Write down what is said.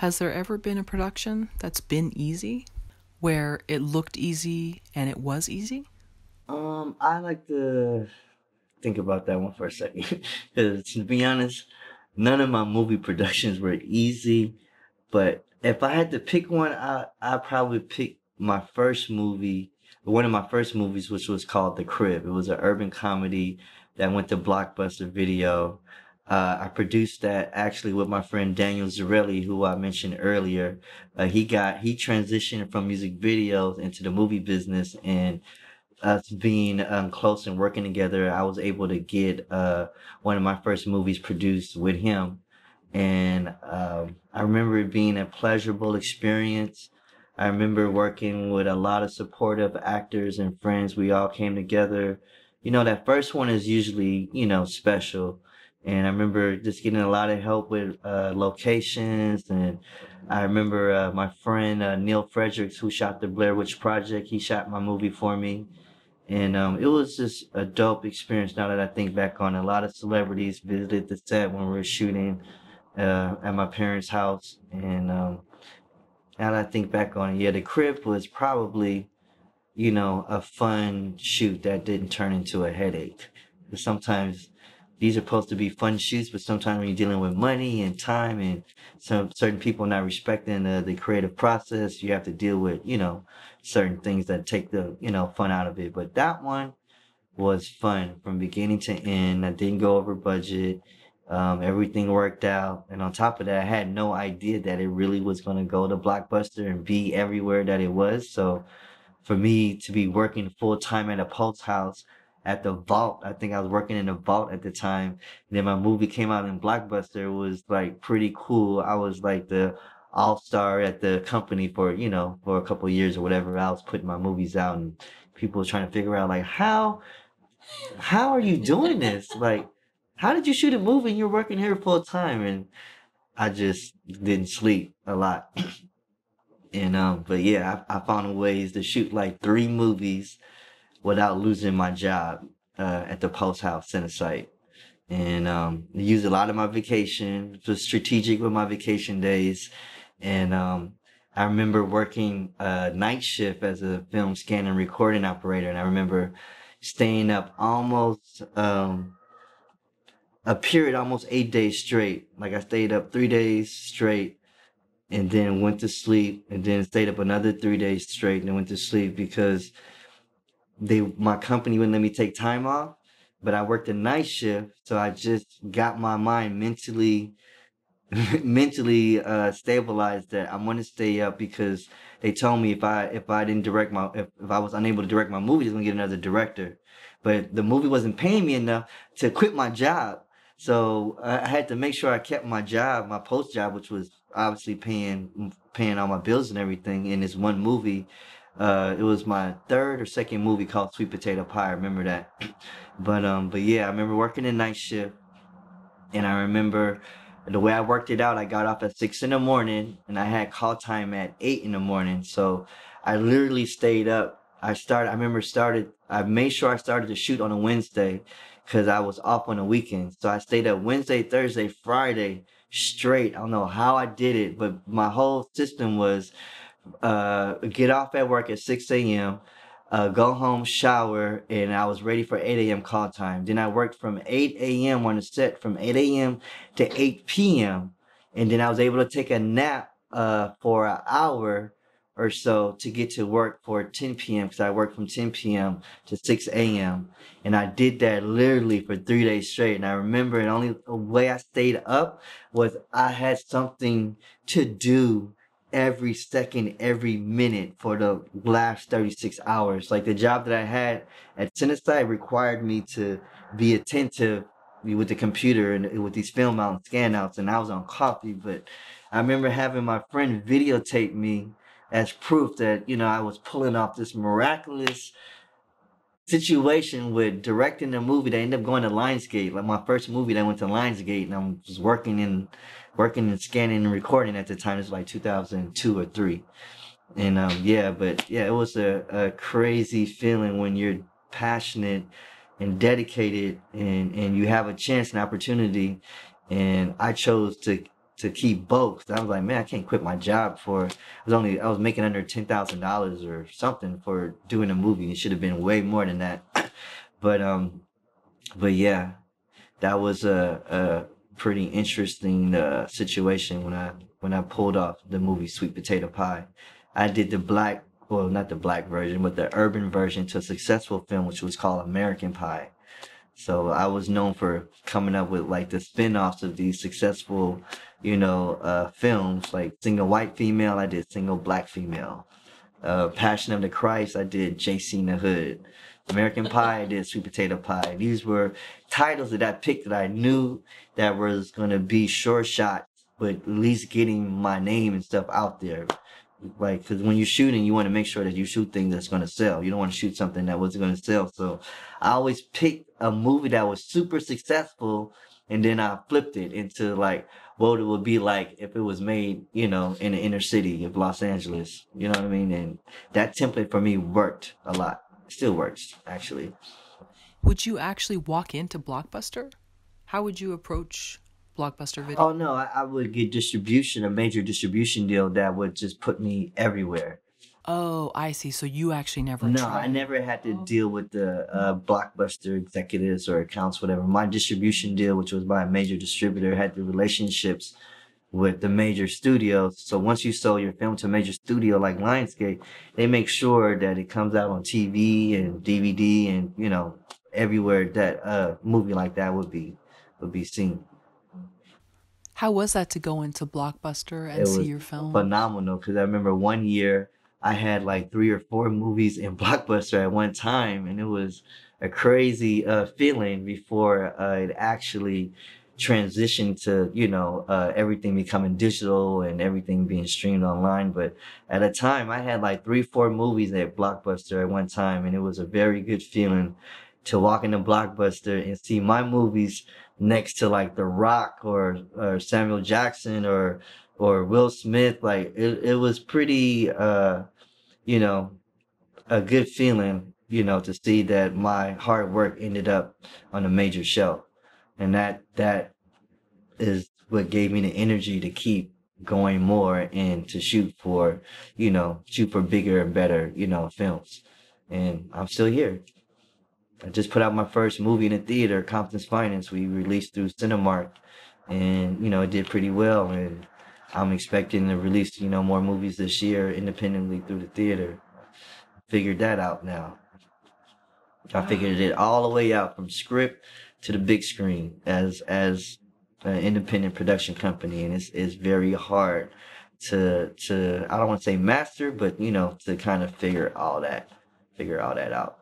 Has there ever been a production that's been easy, where it looked easy and it was easy? I like to think about that one for a second. Because to be honest, none of my movie productions were easy. But if I had to pick one, I'd probably pick my first movie, one of my first movies, which was called The Crib. It was an urban comedy that went to Blockbuster Video. I produced that actually with my friend Daniel Zarelli, who I mentioned earlier. He transitioned from music videos into the movie business, and us being close and working together, I was able to get one of my first movies produced with him. And I remember it being a pleasurable experience. I remember working with a lot of supportive actors and friends. We all came together. That first one is usually, special. And I remember just getting a lot of help with locations. And I remember my friend Neil Fredericks, who shot the Blair Witch Project, he shot my movie for me. And it was just a dope experience now that I think back on it. A lot of celebrities visited the set when we were shooting at my parents' house. And now that I think back on it, yeah, the crib was probably, a fun shoot that didn't turn into a headache. 'Cause sometimes these are supposed to be fun shoots, but sometimes when you're dealing with money and time and some certain people not respecting the creative process, you have to deal with, certain things that take the, fun out of it. But that one was fun from beginning to end. I didn't go over budget. Everything worked out. And on top of that, I had no idea that it really was going to go to Blockbuster and be everywhere that it was. So for me to be working full time at a Pulse House at the Vault, I think I was working in the Vault at the time. And then my movie came out in Blockbuster. It was like pretty cool. I was like the all-star at the company for, for a couple of years or whatever. I was putting my movies out, and people were trying to figure out like how are you doing this? Like, how did you shoot a movie and you're working here full time? And I just didn't sleep a lot. And but yeah, I found ways to shoot like three movies without losing my job at the Post House Center site. And used a lot of my vacation, was strategic with my vacation days. And I remember working night shift as a film scan and recording operator. And I remember staying up almost a period, almost 8 days straight. Like I stayed up 3 days straight and then went to sleep, and then stayed up another 3 days straight and then went to sleep because my company wouldn't let me take time off. But I worked a night shift, so I just got my mind mentally stabilized that I'm going to stay up, because they told me if I didn't direct if I was unable to direct my movie, they're going to get another director. But the movie wasn't paying me enough to quit my job. So I had to make sure I kept my job, my post job, which was obviously paying all my bills and everything, in this one movie. It was my third or second movie called Sweet Potato Pie. I remember that. But yeah, I remember working a night shift, and I remember the way I worked it out. I got off at 6 in the morning, and I had call time at 8 in the morning. So I literally stayed up. I made sure I started to shoot on a Wednesday because I was off on the weekend. So I stayed up Wednesday, Thursday, Friday straight. I don't know how I did it, but my whole system was get off at work at 6 a.m., go home, shower, and I was ready for 8 a.m. call time. Then I worked from 8 a.m. on the set, from 8 a.m. to 8 p.m. And then I was able to take a nap for an hour or so to get to work for 10 p.m. because I worked from 10 p.m. to 6 a.m. And I did that literally for 3 days straight. And I remember the only way I stayed up was I had something to do every second, every minute for the last 36 hours. Like the job that I had at Tennessee required me to be attentive with the computer and with these film out and scan outs, and I was on coffee. But I remember having my friend videotape me as proof that, I was pulling off this miraculous situation with directing a movie that ended up going to Lionsgate, like my first movie that went to Lionsgate, and I was working and scanning and recording at the time. It was like 2002 or three. And yeah, but yeah, it was a crazy feeling when you're passionate and dedicated, and you have a chance and opportunity. And I chose to keep both. I was like, man, I can't quit my job for. I was making under $10,000 or something for doing a movie. It should have been way more than that. But yeah, that was a pretty interesting situation when I pulled off the movie Sweet Potato Pie. I did well, not the black version, but the urban version to a successful film, which was called American Pie. So I was known for coming up with like the spin-offs of these successful, films, like Single White Female, I did Single Black Female. Passion of the Christ, I did JC in the Hood. American Pie, I did Sweet Potato Pie. These were titles that I picked that I knew that was going to be sure shot, but at least getting my name and stuff out there. Like, because when you're shooting, you want to make sure that you shoot things that's going to sell. You don't want to shoot something that wasn't going to sell. So I always picked a movie that was super successful, and then I flipped it into like what it would be like if it was made, in the inner city of Los Angeles. You know what I mean? And that template for me worked a lot. It still works, actually. Would you actually walk into Blockbuster? How would you approach Blockbuster Video? Oh no, I would get a major distribution deal that would just put me everywhere. Oh, I see. So you actually never No, tried. I never had to deal with the Blockbuster executives or accounts, whatever. My distribution deal, which was by a major distributor, had the relationships with the major studios. So once you sold your film to a major studio like Lionsgate, they make sure that it comes out on TV and DVD and, everywhere that a movie like that would be seen. How was that to go into Blockbuster and It see was your film? phenomenal because I remember one year I had like 3 or 4 movies in Blockbuster at one time, and it was a crazy feeling before it actually transitioned to everything becoming digital and everything being streamed online. But at a time, I had like 3, 4 movies at Blockbuster at one time, and it was a very good feeling to walk into Blockbuster and see my movies next to like The Rock or Samuel Jackson or Will Smith. Like it was pretty a good feeling, to see that my hard work ended up on a major show. And that is what gave me the energy to keep going more and to shoot for bigger and better, films. And I'm still here. I just put out my first movie in the theater, Compton's Finest. We released through Cinemark, and it did pretty well. And I'm expecting to release more movies this year independently through the theater. Figured that out now. I figured it all the way out from script to the big screen as an independent production company, and it's very hard to I don't want to say master, but to kind of figure all that out.